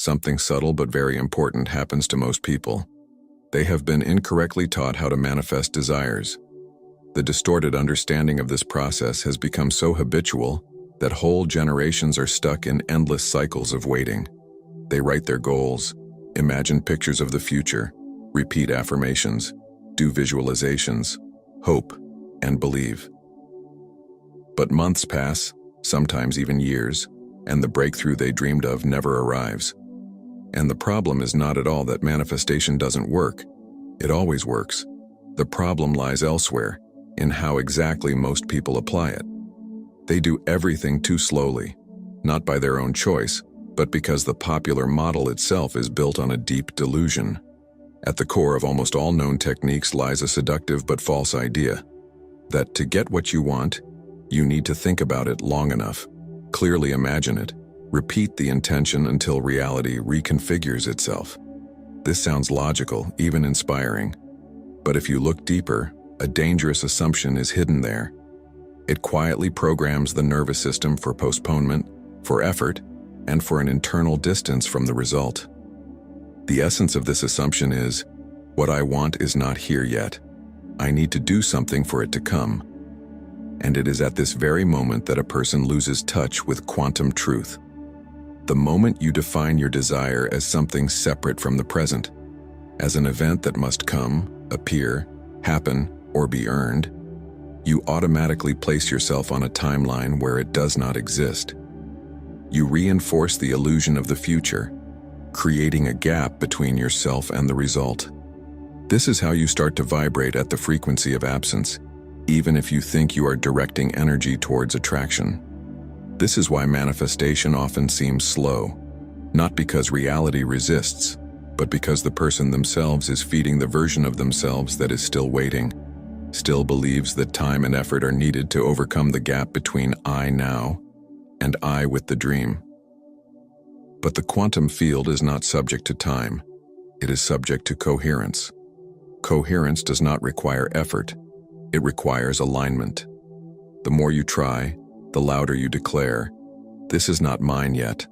Something subtle but very important happens to most people. They have been incorrectly taught how to manifest desires. The distorted understanding of this process has become so habitual that whole generations are stuck in endless cycles of waiting. They write their goals, imagine pictures of the future, repeat affirmations, do visualizations, hope, and believe. But months pass, sometimes even years, and the breakthrough they dreamed of never arrives. And the problem is not at all that manifestation doesn't work. It always works. The problem lies elsewhere, in how exactly most people apply it. They do everything too slowly, not by their own choice, but because the popular model itself is built on a deep delusion. At the core of almost all known techniques lies a seductive but false idea that to get what you want, you need to think about it long enough, clearly imagine it, repeat the intention until reality reconfigures itself. This sounds logical, even inspiring. But if you look deeper, a dangerous assumption is hidden there. It quietly programs the nervous system for postponement, for effort, and for an internal distance from the result. The essence of this assumption is, what I want is not here yet. I need to do something for it to come. And it is at this very moment that a person loses touch with quantum truth. The moment you define your desire as something separate from the present, as an event that must come, appear, happen, or be earned, you automatically place yourself on a timeline where it does not exist. You reinforce the illusion of the future, creating a gap between yourself and the result. This is how you start to vibrate at the frequency of absence, even if you think you are directing energy towards attraction. This is why manifestation often seems slow, not because reality resists, but because the person themselves is feeding the version of themselves that is still waiting, still believes that time and effort are needed to overcome the gap between I now and I with the dream. But the quantum field is not subject to time. It is subject to coherence. Coherence does not require effort. It requires alignment. The more you try, the louder you declare, "This is not mine yet."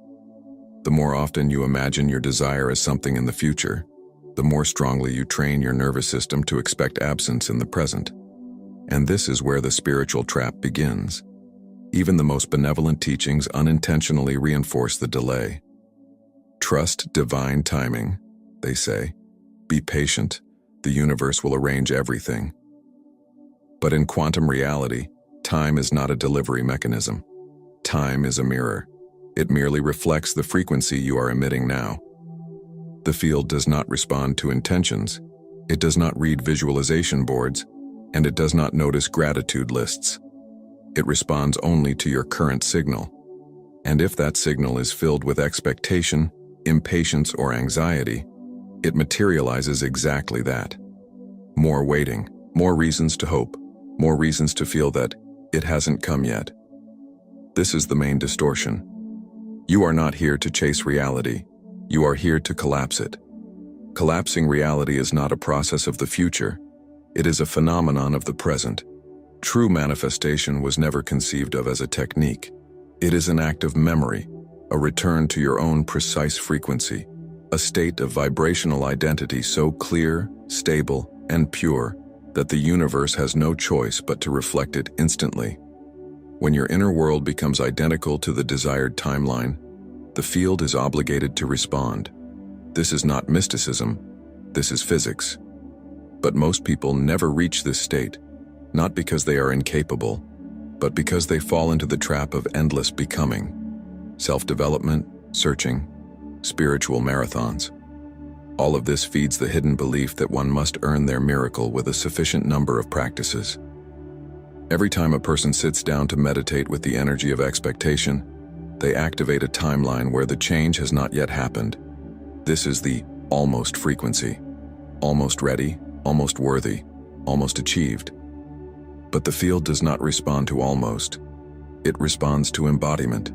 The more often you imagine your desire as something in the future, the more strongly you train your nervous system to expect absence in the present. And this is where the spiritual trap begins. Even the most benevolent teachings unintentionally reinforce the delay. Trust divine timing, they say. Be patient, the universe will arrange everything. But in quantum reality, time is not a delivery mechanism. Time is a mirror. It merely reflects the frequency you are emitting now. The field does not respond to intentions. It does not read visualization boards, and it does not notice gratitude lists. It responds only to your current signal. And if that signal is filled with expectation, impatience, or anxiety, it materializes exactly that. More waiting, more reasons to hope, more reasons to feel that it hasn't come yet. This is the main distortion. You are not here to chase reality. You are here to collapse it. Collapsing reality is not a process of the future. It is a phenomenon of the present. True manifestation was never conceived of as a technique. It is an act of memory, a return to your own precise frequency, a state of vibrational identity so clear, stable, and pure that the universe has no choice but to reflect it instantly. When your inner world becomes identical to the desired timeline, the field is obligated to respond. This is not mysticism, this is physics. But most people never reach this state, not because they are incapable, but because they fall into the trap of endless becoming, self-development, searching, spiritual marathons. All of this feeds the hidden belief that one must earn their miracle with a sufficient number of practices. Every time a person sits down to meditate with the energy of expectation, they activate a timeline where the change has not yet happened. This is the almost frequency. Almost ready, almost worthy, almost achieved. But the field does not respond to almost. It responds to embodiment.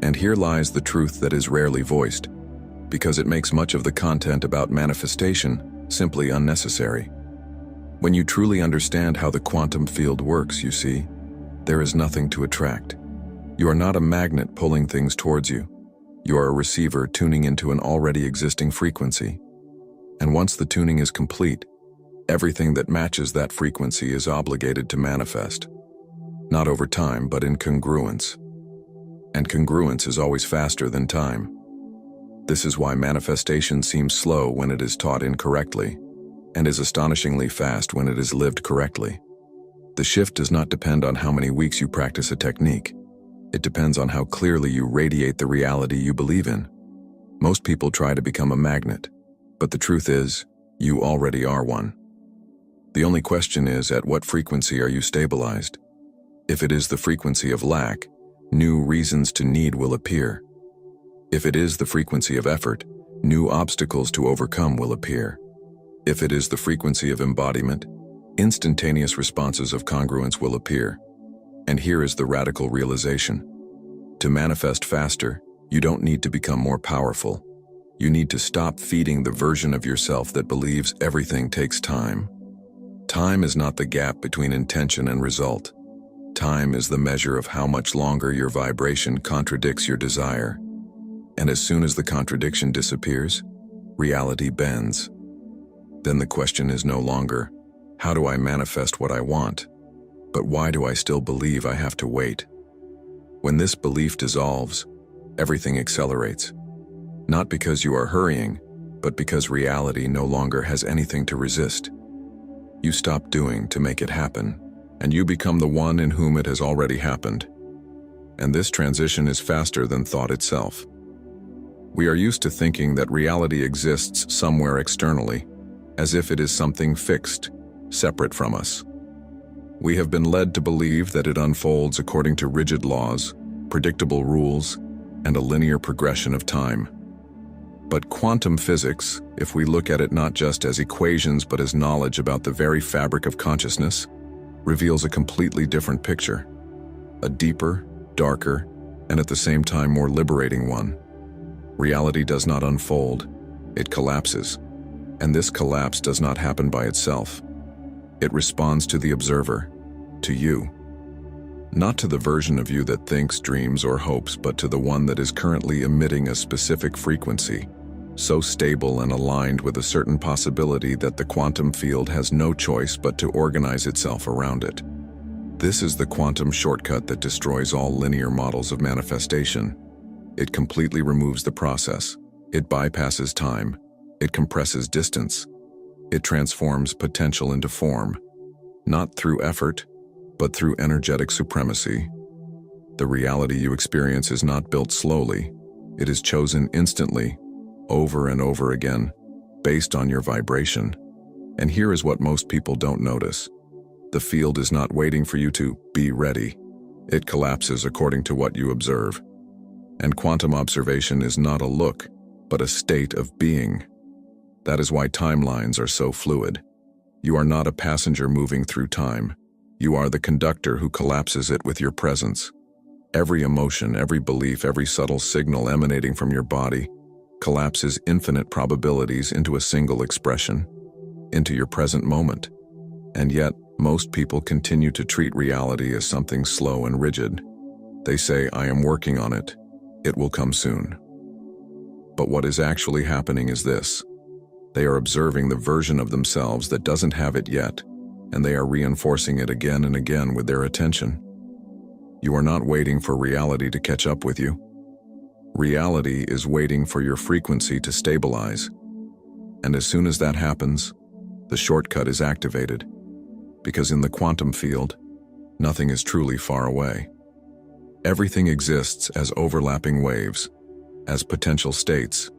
And here lies the truth that is rarely voiced, because it makes much of the content about manifestation simply unnecessary. When you truly understand how the quantum field works, you see, there is nothing to attract. You are not a magnet pulling things towards you. You are a receiver tuning into an already existing frequency. And once the tuning is complete, everything that matches that frequency is obligated to manifest. Not over time, but in congruence. And congruence is always faster than time. This is why manifestation seems slow when it is taught incorrectly, and is astonishingly fast when it is lived correctly. The shift does not depend on how many weeks you practice a technique. It depends on how clearly you radiate the reality you believe in. Most people try to become a magnet, but the truth is, you already are one. The only question is, at what frequency are you stabilized? If it is the frequency of lack, new reasons to need will appear. If it is the frequency of effort, new obstacles to overcome will appear. If it is the frequency of embodiment, instantaneous responses of congruence will appear. And here is the radical realization. To manifest faster, you don't need to become more powerful. You need to stop feeding the version of yourself that believes everything takes time. Time is not the gap between intention and result. Time is the measure of how much longer your vibration contradicts your desire. And as soon as the contradiction disappears, reality bends. Then the question is no longer, how do I manifest what I want? But why do I still believe I have to wait? When this belief dissolves, everything accelerates. Not because you are hurrying, but because reality no longer has anything to resist. You stop doing to make it happen, and you become the one in whom it has already happened. And this transition is faster than thought itself. We are used to thinking that reality exists somewhere externally, as if it is something fixed, separate from us. We have been led to believe that it unfolds according to rigid laws, predictable rules, and a linear progression of time. But quantum physics, if we look at it not just as equations but as knowledge about the very fabric of consciousness, reveals a completely different picture. A deeper, darker, and at the same time more liberating one. Reality does not unfold, it collapses. And this collapse does not happen by itself. It responds to the observer, to you. Not to the version of you that thinks, dreams, or hopes, but to the one that is currently emitting a specific frequency, so stable and aligned with a certain possibility that the quantum field has no choice but to organize itself around it. This is the quantum shortcut that destroys all linear models of manifestation. It completely removes the process. It bypasses time. It compresses distance. It transforms potential into form, not through effort, but through energetic supremacy. The reality you experience is not built slowly. It is chosen instantly, over and over again, based on your vibration. And here is what most people don't notice. The field is not waiting for you to be ready. It collapses according to what you observe. And quantum observation is not a look, but a state of being. That is why timelines are so fluid. You are not a passenger moving through time. You are the conductor who collapses it with your presence. Every emotion, every belief, every subtle signal emanating from your body collapses infinite probabilities into a single expression, into your present moment. And yet, most people continue to treat reality as something slow and rigid. They say, I am working on it. It will come soon. But what is actually happening is this. They are observing the version of themselves that doesn't have it yet, and they are reinforcing it again and again with their attention. You are not waiting for reality to catch up with you. Reality is waiting for your frequency to stabilize. And as soon as that happens, the shortcut is activated. Because in the quantum field, nothing is truly far away. Everything exists as overlapping waves, as potential states,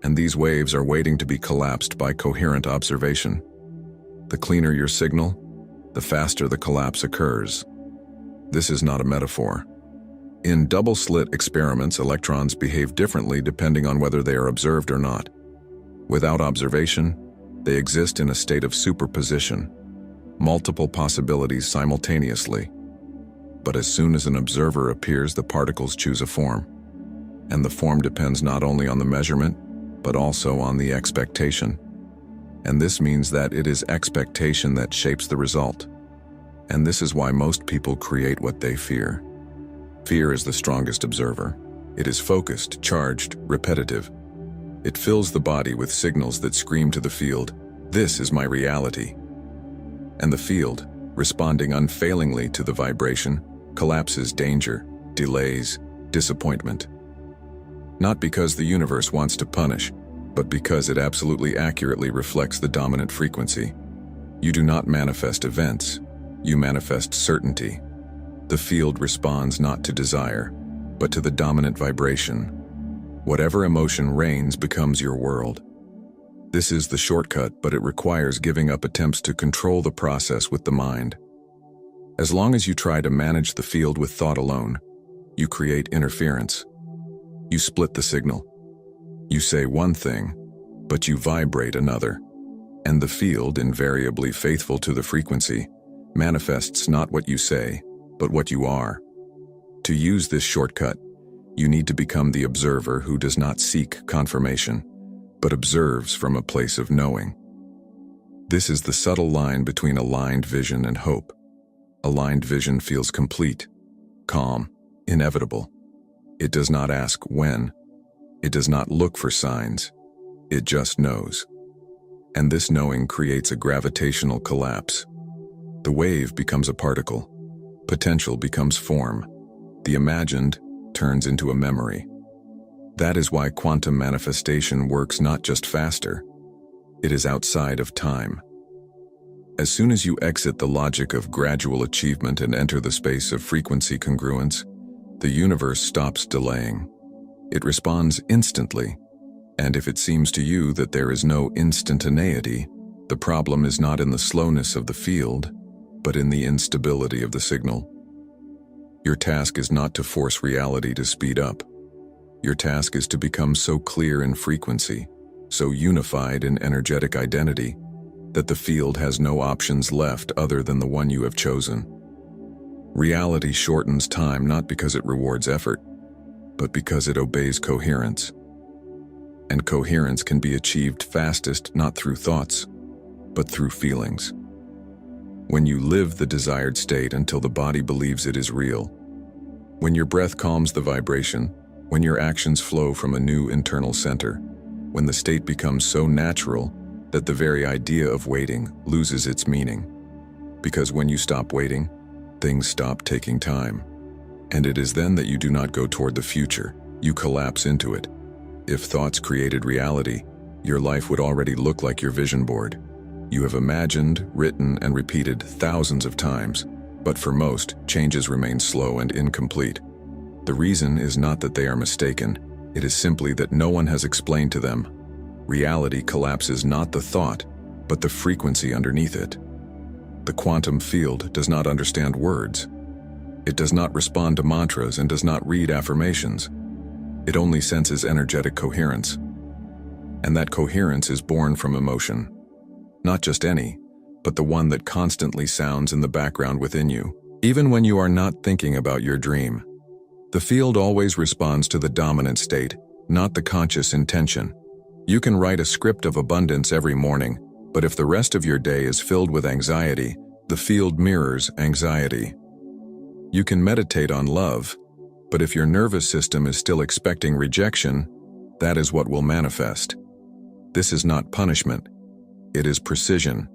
and these waves are waiting to be collapsed by coherent observation. The cleaner your signal, the faster the collapse occurs. This is not a metaphor. In double-slit experiments, electrons behave differently depending on whether they are observed or not. Without observation, they exist in a state of superposition, multiple possibilities simultaneously. But as soon as an observer appears, the particles choose a form. And the form depends not only on the measurement, but also on the expectation. And this means that it is expectation that shapes the result. And this is why most people create what they fear. Fear is the strongest observer. It is focused, charged, repetitive. It fills the body with signals that scream to the field, "This is my reality." And the field, responding unfailingly to the vibration, collapses danger, delays, disappointment. Not because the universe wants to punish, but because it absolutely accurately reflects the dominant frequency. You do not manifest events, you manifest certainty. The field responds not to desire, but to the dominant vibration. Whatever emotion reigns becomes your world. This is the shortcut, but it requires giving up attempts to control the process with the mind. As long as you try to manage the field with thought alone, you create interference. You split the signal. You say one thing, but you vibrate another. And the field, invariably faithful to the frequency, manifests not what you say, but what you are. To use this shortcut, you need to become the observer who does not seek confirmation, but observes from a place of knowing. This is the subtle line between aligned vision and hope. Aligned vision feels complete, calm, inevitable. It does not ask when. It does not look for signs. It just knows. And this knowing creates a gravitational collapse. The wave becomes a particle. Potential becomes form. The imagined turns into a memory. That is why quantum manifestation works not just faster. It is outside of time. As soon as you exit the logic of gradual achievement and enter the space of frequency congruence, the universe stops delaying. It responds instantly. And if it seems to you that there is no instantaneity, the problem is not in the slowness of the field, but in the instability of the signal. Your task is not to force reality to speed up. Your task is to become so clear in frequency, so unified in energetic identity, that the field has no options left other than the one you have chosen. Reality shortens time not because it rewards effort, but because it obeys coherence. And coherence can be achieved fastest not through thoughts, but through feelings. When you live the desired state until the body believes it is real, when your breath calms the vibration, when your actions flow from a new internal center, when the state becomes so natural that the very idea of waiting loses its meaning. Because when you stop waiting, things stop taking time. And it is then that you do not go toward the future, you collapse into it. If thoughts created reality, your life would already look like your vision board. You have imagined, written, and repeated thousands of times, but for most, changes remain slow and incomplete. The reason is not that they are mistaken, it is simply that no one has explained to them. Reality collapses not the thought, but the frequency underneath it. The quantum field does not understand words. It does not respond to mantras and does not read affirmations. It only senses energetic coherence. And that coherence is born from emotion. Not just any, but the one that constantly sounds in the background within you, even when you are not thinking about your dream. The field always responds to the dominant state, not the conscious intention. You can write a script of abundance every morning, but if the rest of your day is filled with anxiety, the field mirrors anxiety. You can meditate on love, but if your nervous system is still expecting rejection, that is what will manifest. This is not punishment. It is precision.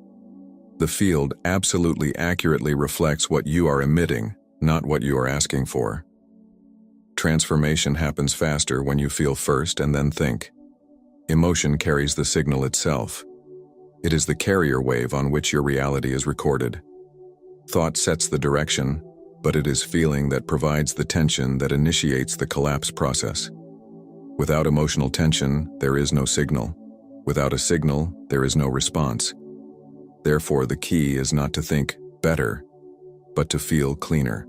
The field absolutely accurately reflects what you are emitting, not what you are asking for. Transformation happens faster when you feel first and then think. Emotion carries the signal itself. It is the carrier wave on which your reality is recorded. Thought sets the direction, but it is feeling that provides the tension that initiates the collapse process. Without emotional tension, there is no signal. Without a signal, there is no response. Therefore, the key is not to think better, but to feel cleaner.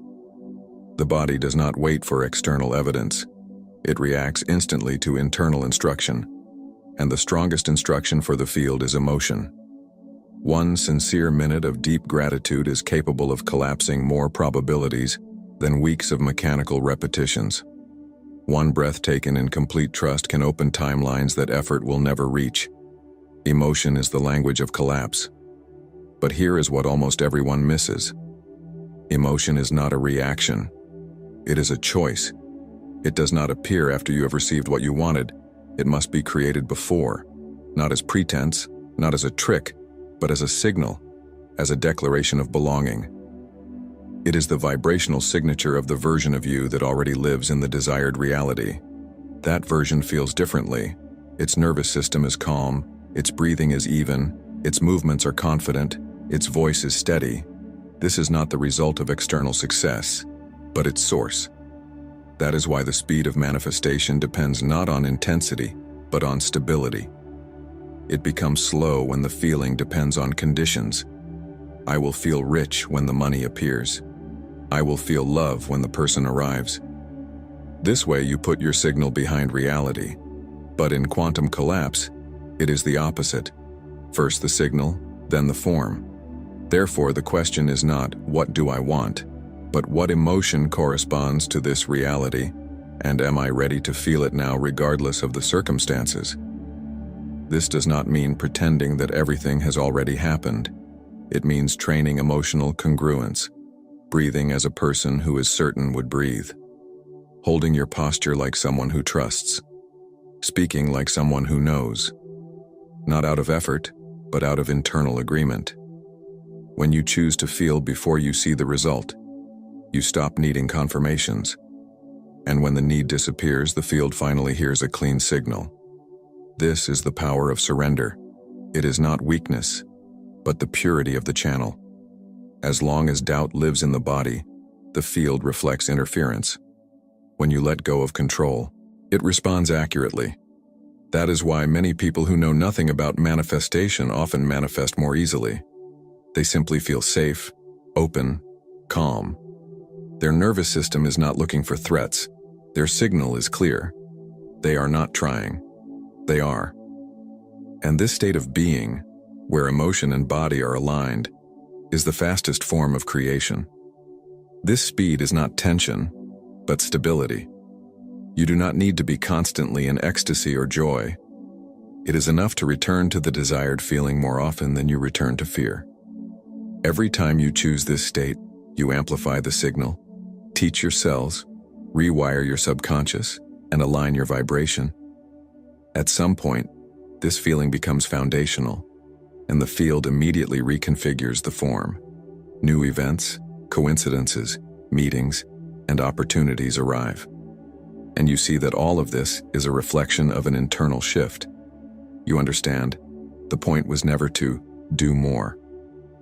The body does not wait for external evidence. It reacts instantly to internal instruction. And the strongest instruction for the field is emotion. One sincere minute of deep gratitude is capable of collapsing more probabilities than weeks of mechanical repetitions. One breath taken in complete trust can open timelines that effort will never reach. Emotion is the language of collapse. But here is what almost everyone misses. Emotion is not a reaction. It is a choice. It does not appear after you have received what you wanted. It must be created before, not as pretense, not as a trick, but as a signal, as a declaration of belonging. It is the vibrational signature of the version of you that already lives in the desired reality. That version feels differently. Its nervous system is calm, its breathing is even, its movements are confident, its voice is steady. This is not the result of external success, but its source. That is why the speed of manifestation depends not on intensity, but on stability. It becomes slow when the feeling depends on conditions. I will feel rich when the money appears. I will feel love when the person arrives. This way you put your signal behind reality. But in quantum collapse, it is the opposite. First the signal, then the form. Therefore, the question is not, what do I want? But what emotion corresponds to this reality, and am I ready to feel it now regardless of the circumstances? This does not mean pretending that everything has already happened. It means training emotional congruence, breathing as a person who is certain would breathe, holding your posture like someone who trusts, speaking like someone who knows, not out of effort, but out of internal agreement. When you choose to feel before you see the result, you stop needing confirmations. And when the need disappears, the field finally hears a clean signal. This is the power of surrender. It is not weakness, but the purity of the channel. As long as doubt lives in the body, the field reflects interference. When you let go of control, it responds accurately. That is why many people who know nothing about manifestation often manifest more easily. They simply feel safe, open, calm. Their nervous system is not looking for threats. Their signal is clear. They are not trying. They are. And this state of being, where emotion and body are aligned, is the fastest form of creation. This speed is not tension, but stability. You do not need to be constantly in ecstasy or joy. It is enough to return to the desired feeling more often than you return to fear. Every time you choose this state, you amplify the signal, teach your cells, rewire your subconscious, and align your vibration. At some point, this feeling becomes foundational, and the field immediately reconfigures the form. New events, coincidences, meetings, and opportunities arrive. And you see that all of this is a reflection of an internal shift. You understand, the point was never to do more.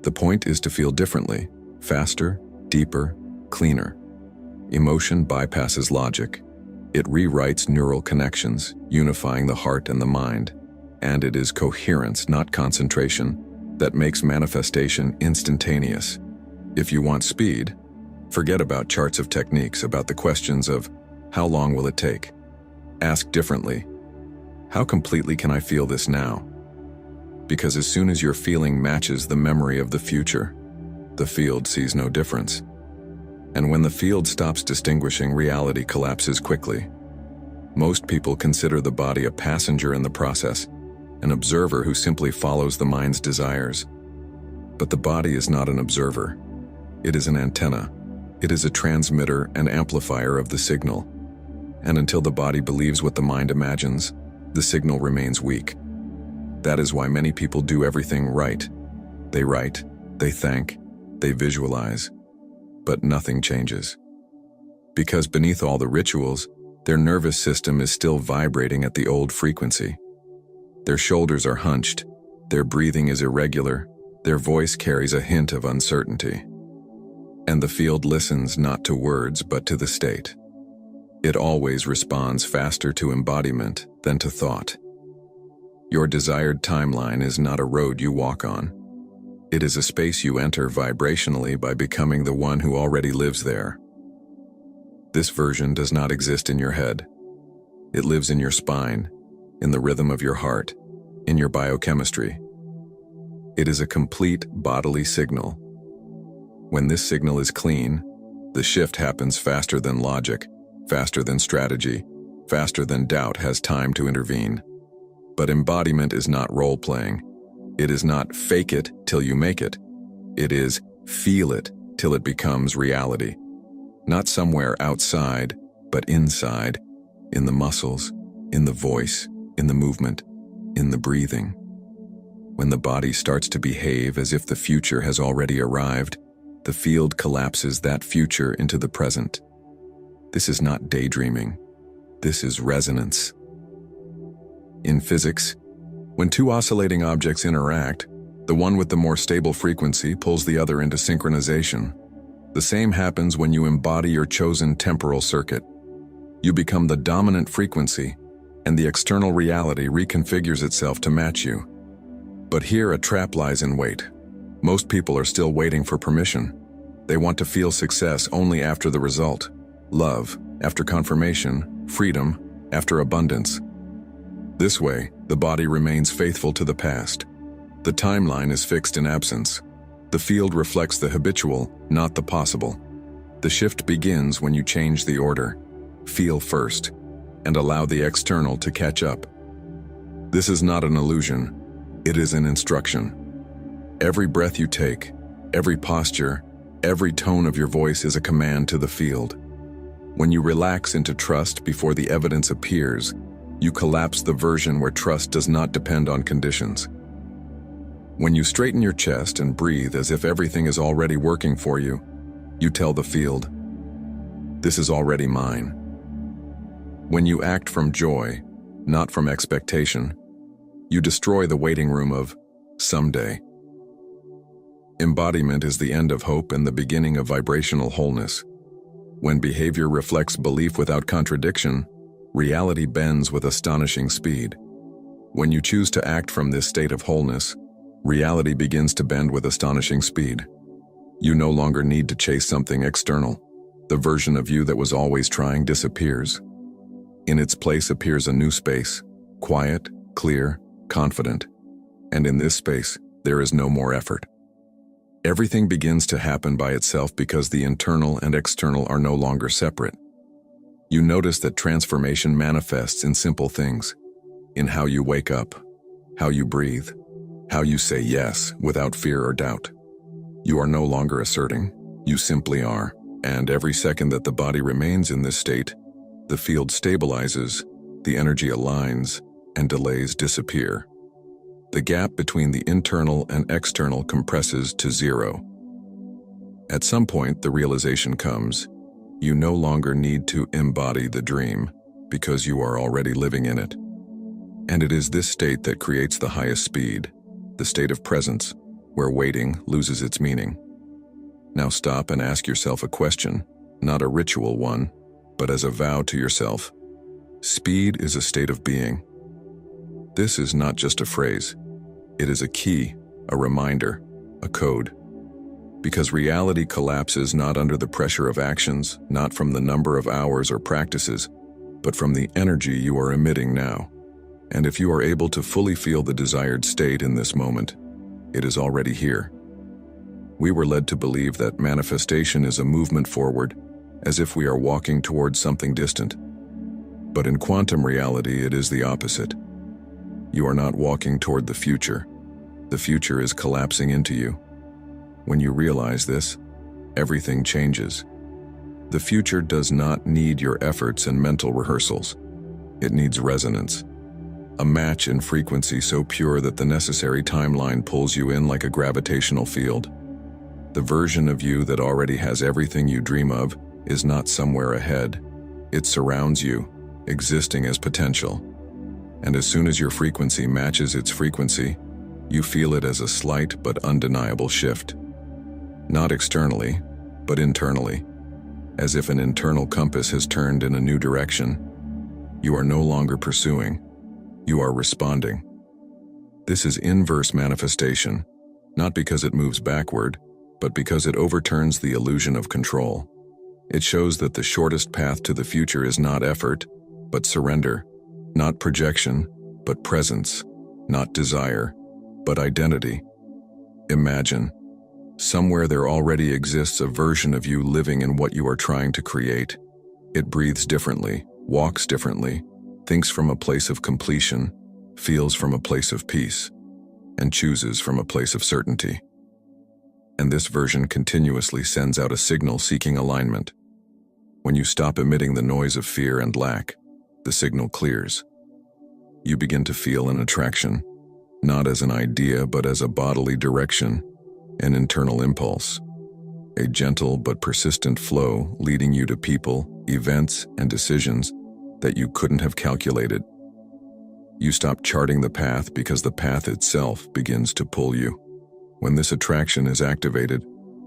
The point is to feel differently, faster, deeper, cleaner. Emotion bypasses logic. It rewrites neural connections, unifying the heart and the mind. And it is coherence, not concentration, that makes manifestation instantaneous. If you want speed, forget about charts of techniques, about the questions of how long will it take? Ask differently, how completely can I feel this now? Because as soon as your feeling matches the memory of the future, the field sees no difference. And when the field stops distinguishing, reality collapses quickly. Most people consider the body a passenger in the process, an observer who simply follows the mind's desires. But the body is not an observer. It is an antenna. It is a transmitter and amplifier of the signal. And until the body believes what the mind imagines, the signal remains weak. That is why many people do everything right. They write, they thank, they visualize, but nothing changes. Because beneath all the rituals, their nervous system is still vibrating at the old frequency. Their shoulders are hunched, their breathing is irregular, their voice carries a hint of uncertainty. And the field listens not to words but to the state. It always responds faster to embodiment than to thought. Your desired timeline is not a road you walk on. It is a space you enter vibrationally by becoming the one who already lives there. This version does not exist in your head. It lives in your spine, in the rhythm of your heart, in your biochemistry. It is a complete bodily signal. When this signal is clean, the shift happens faster than logic, faster than strategy, faster than doubt has time to intervene. But embodiment is not role-playing. It is not fake it till you make it. It is feel it till it becomes reality. Not somewhere outside, but inside, in the muscles, in the voice, in the movement, in the breathing. When the body starts to behave as if the future has already arrived, the field collapses that future into the present. This is not daydreaming. This is resonance. In physics, when two oscillating objects interact, the one with the more stable frequency pulls the other into synchronization. The same happens when you embody your chosen temporal circuit. You become the dominant frequency, and the external reality reconfigures itself to match you. But here a trap lies in wait. Most people are still waiting for permission. They want to feel success only after the result, love after confirmation, freedom after abundance. This way, the body remains faithful to the past. The timeline is fixed in absence. The field reflects the habitual, not the possible. The shift begins when you change the order. Feel first, and allow the external to catch up. This is not an illusion. It is an instruction. Every breath you take, every posture, every tone of your voice is a command to the field. When you relax into trust before the evidence appears, you collapse the version where trust does not depend on conditions. When you straighten your chest and breathe as if everything is already working for you, you tell the field, "This is already mine." When you act from joy, not from expectation, you destroy the waiting room of someday. Embodiment is the end of hope and the beginning of vibrational wholeness. When behavior reflects belief without contradiction, reality bends with astonishing speed. When you choose to act from this state of wholeness, reality begins to bend with astonishing speed. You no longer need to chase something external. The version of you that was always trying disappears. In its place appears a new space, quiet, clear, confident. And in this space, there is no more effort. Everything begins to happen by itself because the internal and external are no longer separate. You notice that transformation manifests in simple things, in how you wake up, how you breathe, how you say yes without fear or doubt. You are no longer asserting, you simply are, and every second that the body remains in this state, the field stabilizes, the energy aligns, and delays disappear. The gap between the internal and external compresses to zero. At some point, the realization comes, you no longer need to embody the dream because you are already living in it. And it is this state that creates the highest speed, the state of presence, where waiting loses its meaning. Now stop and ask yourself a question, not a ritual one, but as a vow to yourself. Speed is a state of being. This is not just a phrase. It is a key, a reminder, a code. Because reality collapses not under the pressure of actions, not from the number of hours or practices, but from the energy you are emitting now. And if you are able to fully feel the desired state in this moment, it is already here. We were led to believe that manifestation is a movement forward, as if we are walking towards something distant. But in quantum reality, it is the opposite. You are not walking toward the future. The future is collapsing into you. When you realize this, everything changes. The future does not need your efforts and mental rehearsals. It needs resonance. A match in frequency so pure that the necessary timeline pulls you in like a gravitational field. The version of you that already has everything you dream of is not somewhere ahead. It surrounds you, existing as potential. And as soon as your frequency matches its frequency, you feel it as a slight but undeniable shift. Not externally, but internally. As if an internal compass has turned in a new direction. You are no longer pursuing. You are responding. This is inverse manifestation, not because it moves backward, but because it overturns the illusion of control. It shows that the shortest path to the future is not effort, but surrender, not projection, but presence, not desire, but identity. Imagine, somewhere there already exists a version of you living in what you are trying to create. It breathes differently, walks differently, thinks from a place of completion, feels from a place of peace, and chooses from a place of certainty. And this version continuously sends out a signal seeking alignment. When you stop emitting the noise of fear and lack, the signal clears. You begin to feel an attraction, not as an idea but as a bodily direction, an internal impulse. A gentle but persistent flow leading you to people, events, and decisions that you couldn't have calculated. You stop charting the path because the path itself begins to pull you. When this attraction is activated,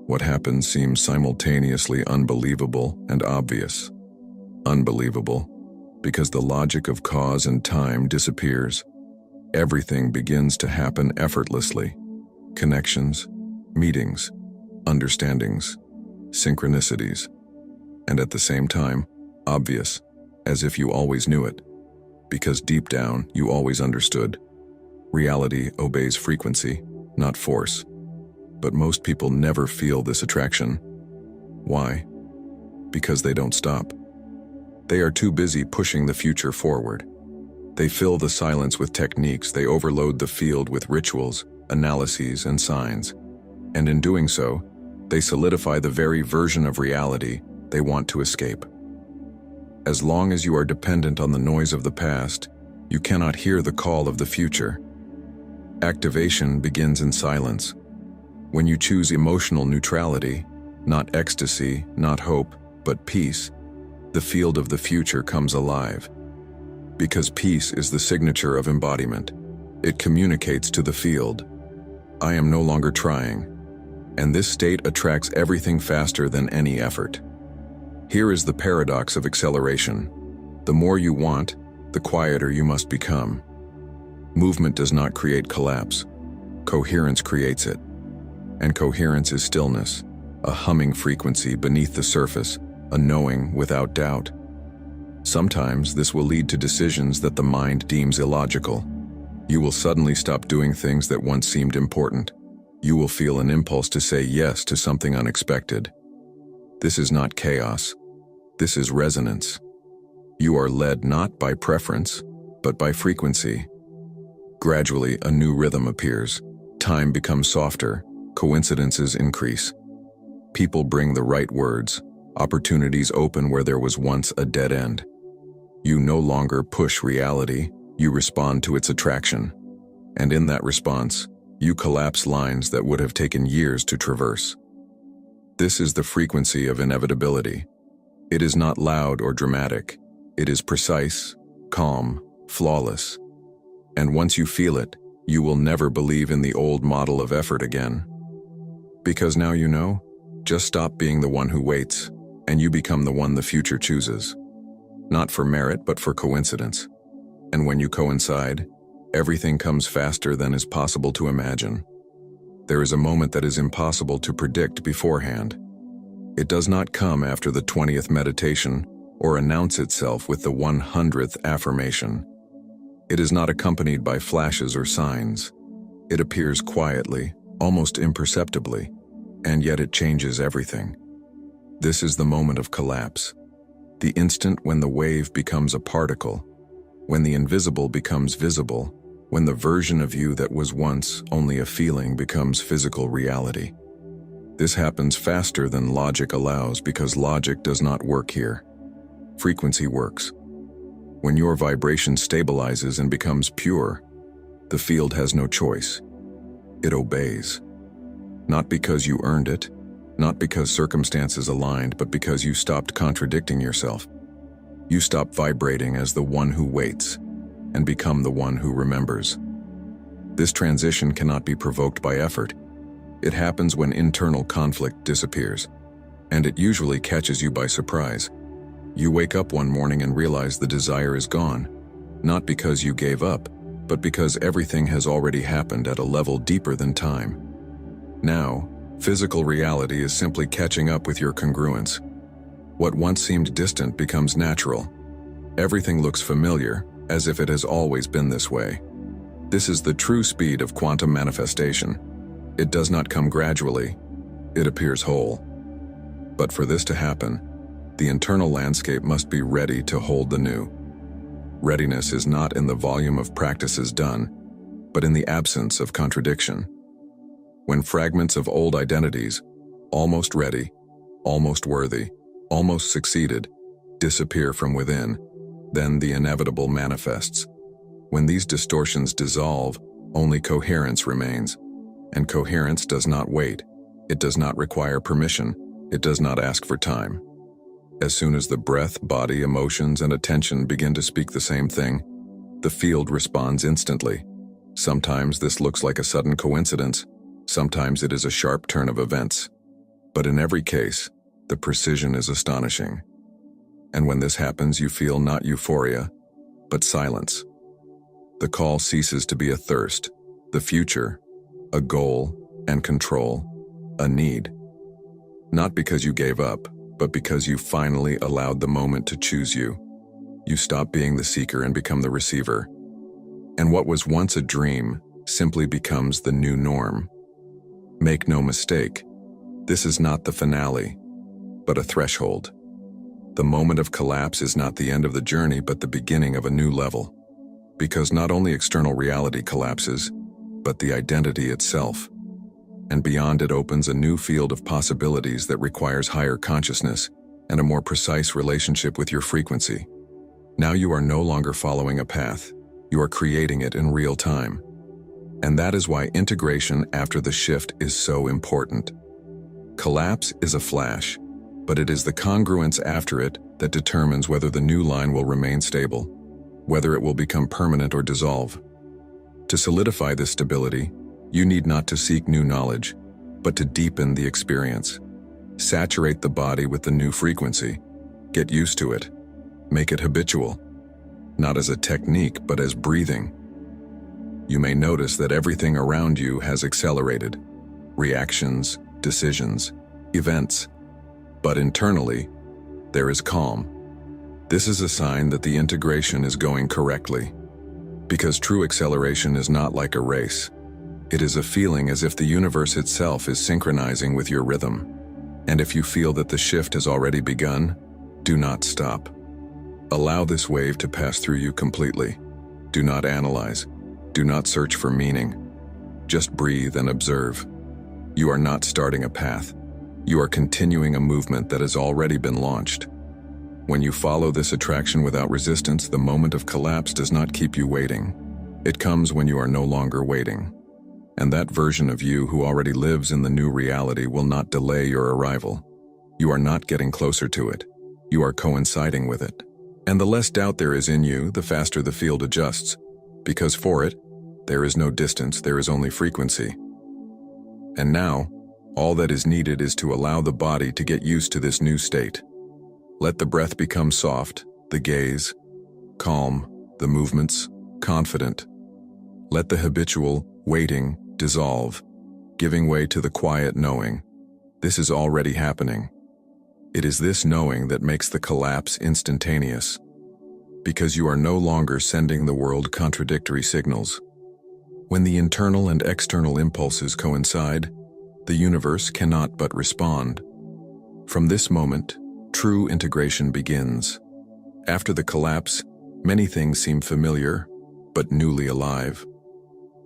what happens seems simultaneously unbelievable and obvious. Unbelievable, because the logic of cause and time disappears. Everything begins to happen effortlessly. Connections, meetings, understandings, synchronicities, and at the same time, obvious, as if you always knew it, because deep down you always understood. Reality obeys frequency, not force. But most people never feel this attraction. Why? Because they don't stop. They are too busy pushing the future forward. They fill the silence with techniques, they overload the field with rituals, analyses, and signs. And in doing so, they solidify the very version of reality they want to escape. As long as you are dependent on the noise of the past, you cannot hear the call of the future. Activation begins in silence. When you choose emotional neutrality, not ecstasy, not hope, but peace, the field of the future comes alive. Because peace is the signature of embodiment. It communicates to the field, I am no longer trying. And this state attracts everything faster than any effort. Here is the paradox of acceleration. The more you want, the quieter you must become. Movement does not create collapse. Coherence creates it. And coherence is stillness, a humming frequency beneath the surface, a knowing without doubt. Sometimes this will lead to decisions that the mind deems illogical. You will suddenly stop doing things that once seemed important. You will feel an impulse to say yes to something unexpected. This is not chaos. This is resonance. You are led not by preference, but by frequency. Gradually, a new rhythm appears. Time becomes softer. Coincidences increase. People bring the right words. Opportunities open where there was once a dead end. You no longer push reality, you respond to its attraction. And in that response, you collapse lines that would have taken years to traverse. This is the frequency of inevitability. It is not loud or dramatic. It is precise, calm, flawless. And once you feel it, you will never believe in the old model of effort again. Because now you know, just stop being the one who waits, and you become the one the future chooses. Not for merit, but for coincidence. And when you coincide, everything comes faster than is possible to imagine. There is a moment that is impossible to predict beforehand. It does not come after the 20th meditation or announce itself with the 100th affirmation. It is not accompanied by flashes or signs. It appears quietly, almost imperceptibly, and yet it changes everything. This is the moment of collapse, the instant when the wave becomes a particle, when the invisible becomes visible, when the version of you that was once only a feeling becomes physical reality. This happens faster than logic allows because logic does not work here. Frequency works. When your vibration stabilizes and becomes pure, the field has no choice. It obeys. Not because you earned it, not because circumstances aligned, but because you stopped contradicting yourself. You stop vibrating as the one who waits and become the one who remembers. This transition cannot be provoked by effort. It happens when internal conflict disappears, and it usually catches you by surprise. You wake up one morning and realize the desire is gone, not because you gave up, but because everything has already happened at a level deeper than time. Now, physical reality is simply catching up with your congruence. What once seemed distant becomes natural. Everything looks familiar, as if it has always been this way. This is the true speed of quantum manifestation. It does not come gradually, it appears whole. But for this to happen, the internal landscape must be ready to hold the new. Readiness is not in the volume of practices done, but in the absence of contradiction. When fragments of old identities, almost ready, almost worthy, almost succeeded, disappear from within, then the inevitable manifests. When these distortions dissolve, only coherence remains. And coherence does not wait. It does not require permission. It does not ask for time. As soon as the breath, body, emotions, and attention begin to speak the same thing, the field responds instantly. Sometimes this looks like a sudden coincidence. Sometimes it is a sharp turn of events. But in every case, the precision is astonishing. And when this happens, you feel not euphoria, but silence. The call ceases to be a thirst, the future, a goal, and control, a need. Not because you gave up, but because you finally allowed the moment to choose you. You stop being the seeker and become the receiver. And what was once a dream simply becomes the new norm. Make no mistake, this is not the finale, but a threshold. The moment of collapse is not the end of the journey, but the beginning of a new level. Because not only external reality collapses, but the identity itself. And beyond it opens a new field of possibilities that requires higher consciousness and a more precise relationship with your frequency. Now you are no longer following a path, you are creating it in real time. And that is why integration after the shift is so important. Collapse is a flash, but it is the congruence after it that determines whether the new line will remain stable, whether it will become permanent or dissolve. To solidify this stability, you need not to seek new knowledge, but to deepen the experience. Saturate the body with the new frequency. Get used to it. Make it habitual. Not as a technique, but as breathing. You may notice that everything around you has accelerated. Reactions, decisions, events. But internally, there is calm. This is a sign that the integration is going correctly. Because true acceleration is not like a race. It is a feeling as if the universe itself is synchronizing with your rhythm. And if you feel that the shift has already begun, do not stop. Allow this wave to pass through you completely. Do not analyze. Do not search for meaning. Just breathe and observe. You are not starting a path. You are continuing a movement that has already been launched. When you follow this attraction without resistance, the moment of collapse does not keep you waiting. It comes when you are no longer waiting. And that version of you who already lives in the new reality will not delay your arrival. You are not getting closer to it. You are coinciding with it. And the less doubt there is in you, the faster the field adjusts. Because for it, there is no distance, there is only frequency. And now, all that is needed is to allow the body to get used to this new state. Let the breath become soft, the gaze, calm, the movements, confident. Let the habitual, waiting, dissolve, giving way to the quiet knowing. This is already happening. It is this knowing that makes the collapse instantaneous. Because you are no longer sending the world contradictory signals. When the internal and external impulses coincide, the universe cannot but respond. From this moment, true integration begins. After the collapse, many things seem familiar, but newly alive.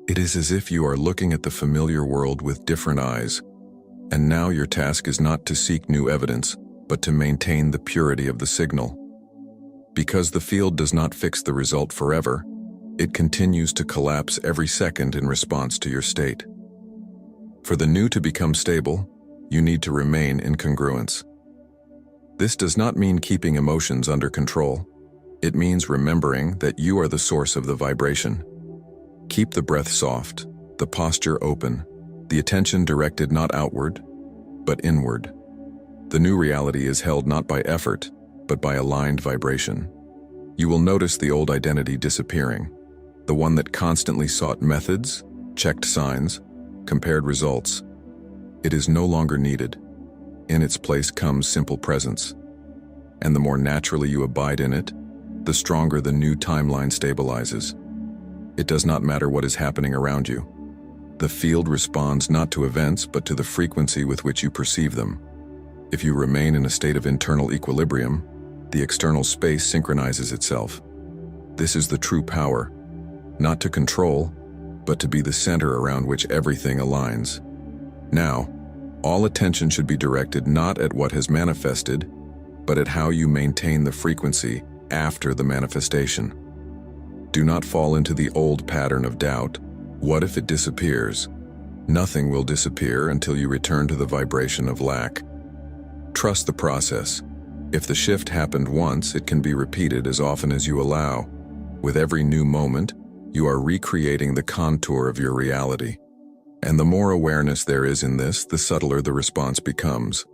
It is as if you are looking at the familiar world with different eyes, and now your task is not to seek new evidence, but to maintain the purity of the signal. Because the field does not fix the result forever, it continues to collapse every second in response to your state. For the new to become stable, you need to remain in congruence. This does not mean keeping emotions under control. It means remembering that you are the source of the vibration. Keep the breath soft, the posture open, the attention directed not outward, but inward. The new reality is held not by effort, but by aligned vibration. You will notice the old identity disappearing, the one that constantly sought methods, checked signs, compared results. It is no longer needed. In its place comes simple presence. And the more naturally you abide in it, the stronger the new timeline stabilizes. It does not matter what is happening around you. The field responds not to events, but to the frequency with which you perceive them. If you remain in a state of internal equilibrium, the external space synchronizes itself. This is the true power, not to control, but to be the center around which everything aligns. Now, all attention should be directed not at what has manifested, but at how you maintain the frequency after the manifestation. Do not fall into the old pattern of doubt. What if it disappears? Nothing will disappear until you return to the vibration of lack. Trust the process. If the shift happened once, it can be repeated as often as you allow. With every new moment, you are recreating the contour of your reality. And the more awareness there is in this, the subtler the response becomes.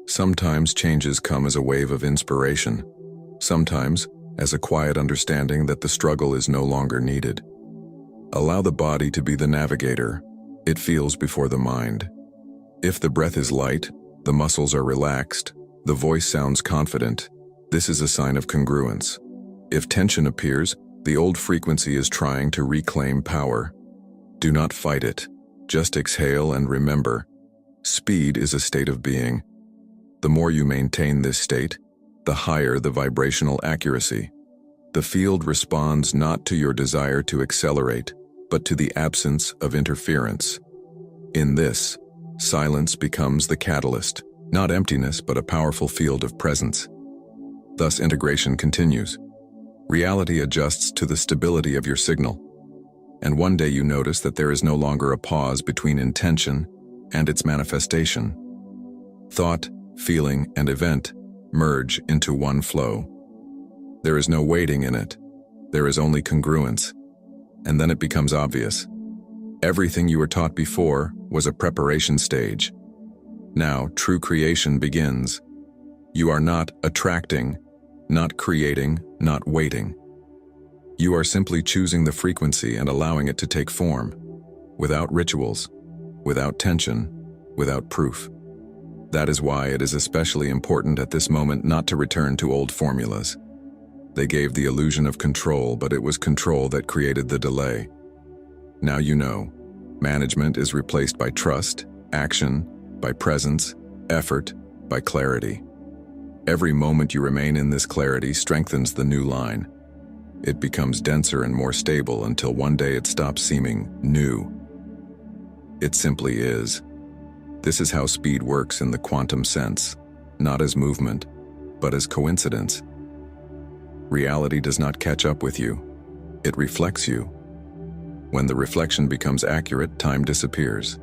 Sometimes changes come as a wave of inspiration. Sometimes as a quiet understanding that the struggle is no longer needed. Allow the body to be the navigator. It feels before the mind. If the breath is light, the muscles are relaxed, the voice sounds confident. This is a sign of congruence. If tension appears, the old frequency is trying to reclaim power. Do not fight it. Just exhale and remember, speed is a state of being. The more you maintain this state, the higher the vibrational accuracy. The field responds not to your desire to accelerate, but to the absence of interference. In this, silence becomes the catalyst, not emptiness, but a powerful field of presence. Thus, integration continues. Reality adjusts to the stability of your signal. And one day you notice that there is no longer a pause between intention and its manifestation. Thought, feeling, and event merge into one flow. There is no waiting in it. There is only congruence. And then it becomes obvious. Everything you were taught before was a preparation stage. Now, true creation begins. You are not attracting, not creating, not waiting. You are simply choosing the frequency and allowing it to take form, without rituals, without tension, without proof. That is why it is especially important at this moment not to return to old formulas. They gave the illusion of control, but it was control that created the delay. Now you know, management is replaced by trust, action, by presence, effort, by clarity. Every moment you remain in this clarity strengthens the new line. It becomes denser and more stable until one day it stops seeming new. It simply is. This is how speed works in the quantum sense, not as movement, but as coincidence. Reality does not catch up with you. It reflects you. When the reflection becomes accurate, time disappears.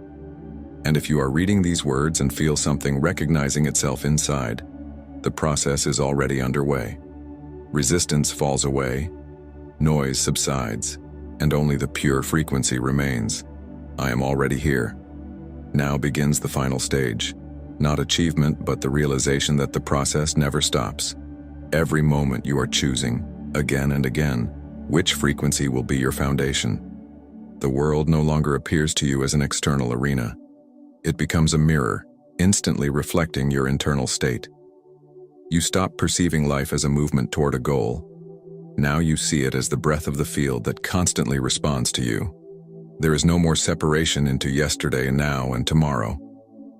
And if you are reading these words and feel something recognizing itself inside, the process is already underway. Resistance falls away, noise subsides, and only the pure frequency remains. I am already here. Now begins the final stage. Not achievement, but the realization that the process never stops. Every moment you are choosing, again and again, which frequency will be your foundation. The world no longer appears to you as an external arena. It becomes a mirror, instantly reflecting your internal state. You stop perceiving life as a movement toward a goal. Now you see it as the breath of the field that constantly responds to you. There is no more separation into yesterday and now and tomorrow.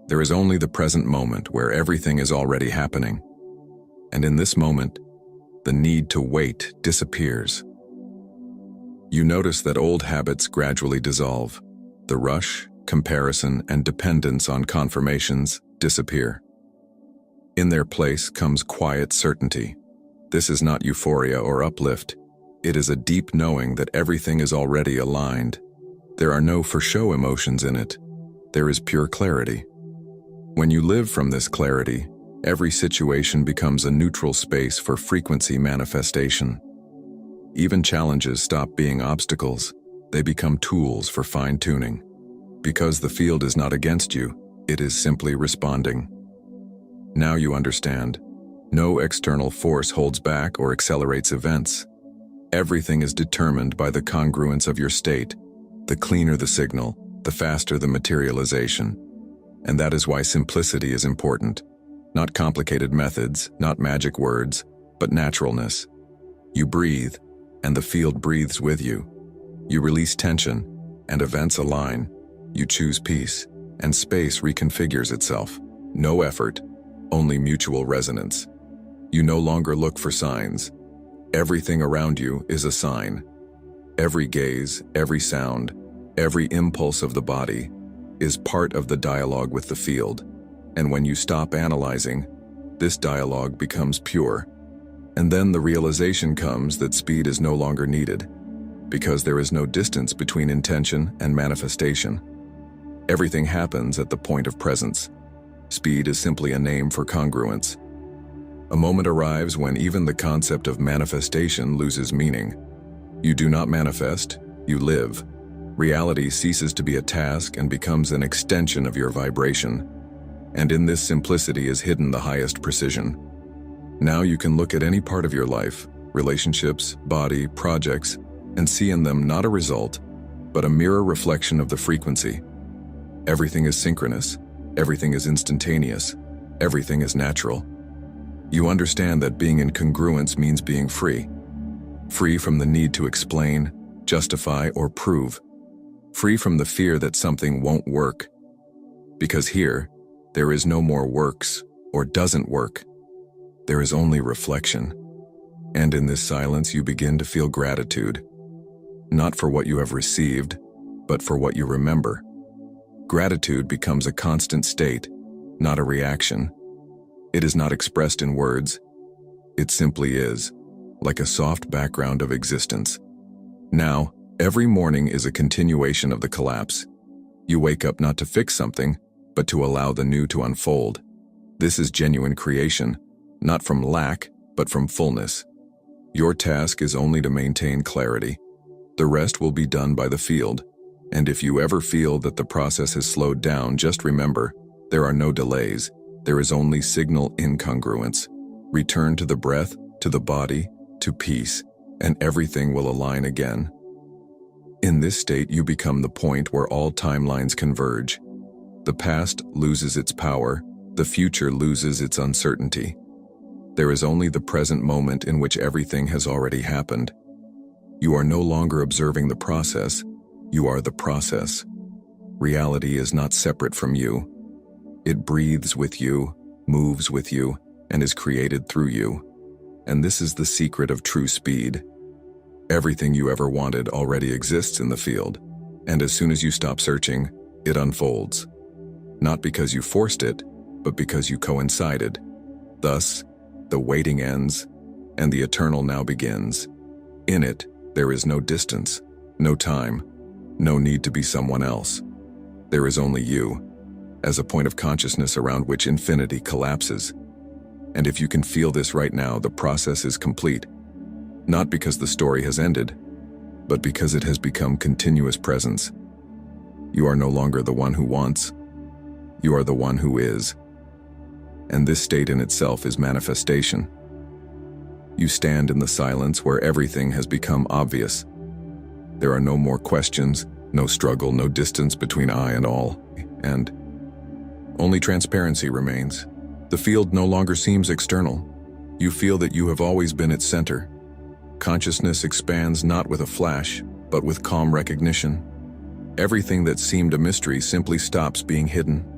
There is only the present moment where everything is already happening. And in this moment, the need to wait disappears. You notice that old habits gradually dissolve. The rush, comparison, and dependence on confirmations disappear. In their place comes quiet certainty. This is not euphoria or uplift. It is a deep knowing that everything is already aligned. There are no for-show emotions in it. There is pure clarity. When you live from this clarity, every situation becomes a neutral space for frequency manifestation. Even challenges stop being obstacles. They become tools for fine-tuning. Because the field is not against you, it is simply responding. Now you understand. No external force holds back or accelerates events. Everything is determined by the congruence of your state. The cleaner the signal, the faster the materialization. And that is why simplicity is important. Not complicated methods, not magic words, but naturalness. You breathe, and the field breathes with you. You release tension, and events align. You choose peace, and space reconfigures itself. No effort, only mutual resonance. You no longer look for signs. Everything around you is a sign. Every gaze, every sound, every impulse of the body is part of the dialogue with the field. And when you stop analyzing, This dialogue becomes pure. And then the realization comes that speed is no longer needed, because there is no distance between intention and manifestation. Everything happens at the point of presence. Speed is simply a name for congruence. A moment arrives when even the concept of manifestation loses meaning. You do not manifest, you live. Reality ceases to be a task and becomes an extension of your vibration. And in this simplicity is hidden the highest precision. Now you can look at any part of your life, relationships, body, projects, and see in them not a result, but a mirror reflection of the frequency. Everything is synchronous, everything is instantaneous, everything is natural. You understand that being in congruence means being free. Free from the need to explain, justify, or prove. Free from the fear that something won't work. Because here, there is no more works or doesn't work. There is only reflection. And in this silence you begin to feel gratitude. Not for what you have received, but for what you remember. Gratitude becomes a constant state, not a reaction. It is not expressed in words. It simply is, like a soft background of existence. Now, every morning is a continuation of the collapse. You wake up not to fix something, but to allow the new to unfold. This is genuine creation, not from lack, but from fullness. Your task is only to maintain clarity. The rest will be done by the field. And if you ever feel that the process has slowed down, just remember, there are no delays. There is only signal incongruence. Return to the breath, to the body, to peace, and everything will align again. In this state, you become the point where all timelines converge. The past loses its power, the future loses its uncertainty. There is only the present moment in which everything has already happened. You are no longer observing the process, you are the process. Reality is not separate from you. It breathes with you, moves with you, and is created through you. And this is the secret of true speed. Everything you ever wanted already exists in the field, and as soon as you stop searching, it unfolds. Not because you forced it, but because you coincided. Thus, the waiting ends, and the eternal now begins. In it, there is no distance, no time, no need to be someone else. There is only you, as a point of consciousness around which infinity collapses. And if you can feel this right now, the process is complete. Not because the story has ended, but because it has become continuous presence. You are no longer the one who wants. You are the one who is. And this state in itself is manifestation. You stand in the silence where everything has become obvious. There are no more questions, no struggle, no distance between I and all, and only transparency remains. The field no longer seems external. You feel that you have always been its center. Consciousness expands not with a flash, but with calm recognition. Everything that seemed a mystery simply stops being hidden.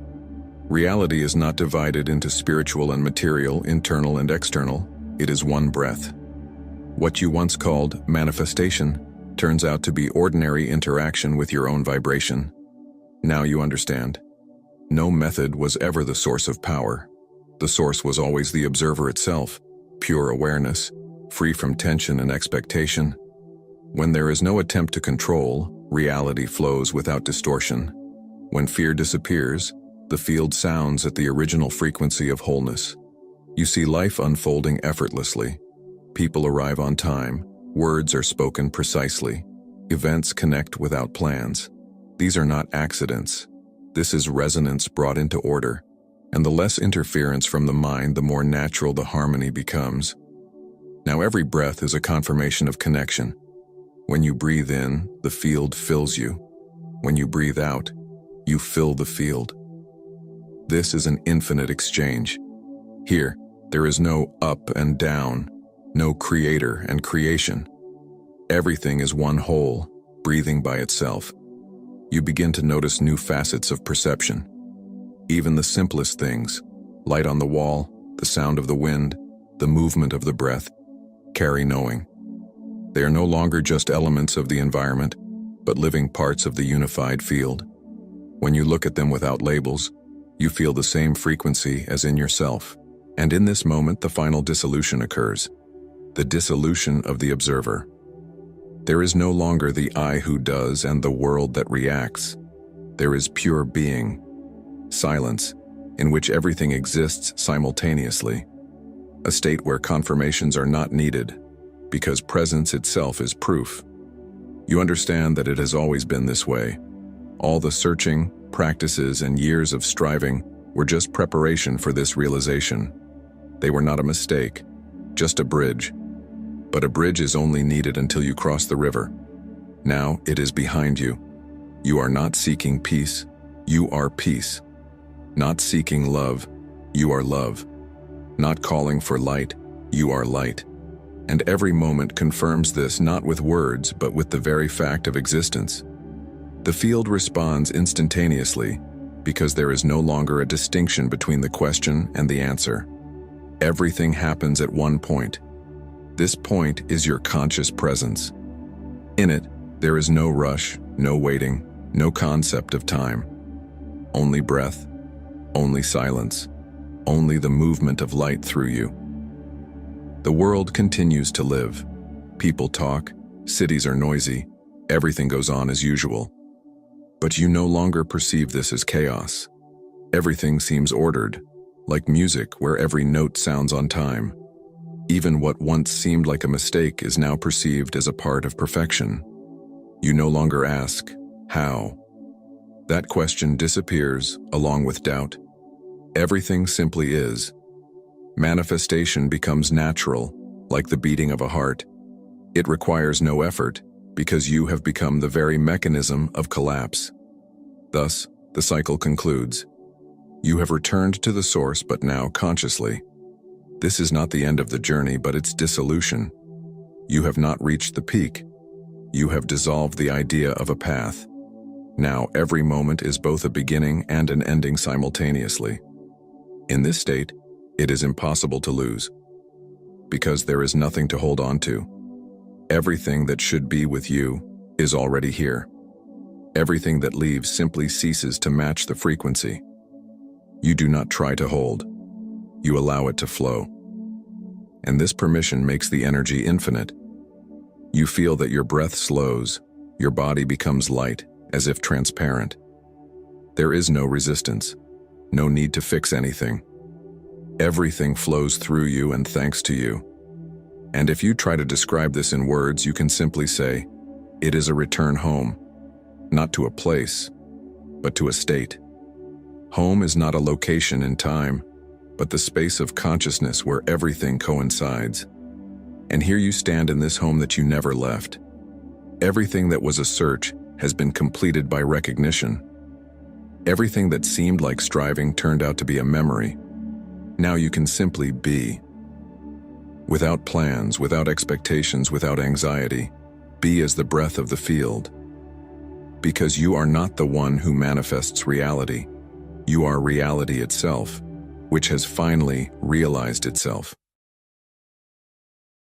Reality is not divided into spiritual and material, internal and external. It is one breath. What you once called manifestation turns out to be ordinary interaction with your own vibration. Now you understand. No method was ever the source of power. The source was always the observer itself, pure awareness, free from tension and expectation. When there is no attempt to control, reality flows without distortion. When fear disappears, the field sounds at the original frequency of wholeness. You see life unfolding effortlessly. People arrive on time, words are spoken precisely, events connect without plans. These are not accidents. This is resonance brought into order, and the less interference from the mind, the more natural the harmony becomes. Now every breath is a confirmation of connection. When you breathe in, the field fills you. When you breathe out, you fill the field. This is an infinite exchange. Here, there is no up and down, no creator and creation. Everything is one whole, breathing by itself. You begin to notice new facets of perception. Even the simplest things, light on the wall, the sound of the wind, the movement of the breath, carry knowing. They are no longer just elements of the environment, but living parts of the unified field. When you look at them without labels, you feel the same frequency as in yourself. And in this moment, the final dissolution occurs, the dissolution of the observer. There is no longer the I who does and the world that reacts. There is pure being, silence, in which everything exists simultaneously, a state where confirmations are not needed, because presence itself is proof. You understand that it has always been this way. All the searching, practices, and years of striving were just preparation for this realization. They were not a mistake, just a bridge. But a bridge is only needed until you cross the river. Now it is behind you. You are not seeking peace, you are peace. Not seeking love, you are love. Not calling for light, you are light. And every moment confirms this not with words but with the very fact of existence. The field responds instantaneously because there is no longer a distinction between the question and the answer. Everything happens at one point. This point is your conscious presence. In it, there is no rush, no waiting, no concept of time. Only breath, only silence, only the movement of light through you. The world continues to live. People talk, cities are noisy, everything goes on as usual. But you no longer perceive this as chaos. Everything seems ordered, like music where every note sounds on time. Even what once seemed like a mistake is now perceived as a part of perfection. You no longer ask, how? That question disappears along with doubt. Everything simply is. Manifestation becomes natural, like the beating of a heart. It requires no effort, because you have become the very mechanism of collapse. Thus, the cycle concludes. You have returned to the source, but now consciously. This is not the end of the journey, but its dissolution. You have not reached the peak. You have dissolved the idea of a path. Now every moment is both a beginning and an ending simultaneously. In this state, it is impossible to lose, because there is nothing to hold on to. Everything that should be with you is already here. Everything that leaves simply ceases to match the frequency. You do not try to hold. You allow it to flow. And this permission makes the energy infinite. You feel that your breath slows, your body becomes light, as if transparent. There is no resistance, no need to fix anything. Everything flows through you and thanks to you. And if you try to describe this in words, you can simply say, it is a return home, not to a place, but to a state. Home is not a location in time, but the space of consciousness where everything coincides. And here you stand in this home that you never left. Everything that was a search has been completed by recognition. Everything that seemed like striving turned out to be a memory. Now you can simply be. Without plans, without expectations, without anxiety, be as the breath of the field. Because you are not the one who manifests reality. You are reality itself, which has finally realized itself.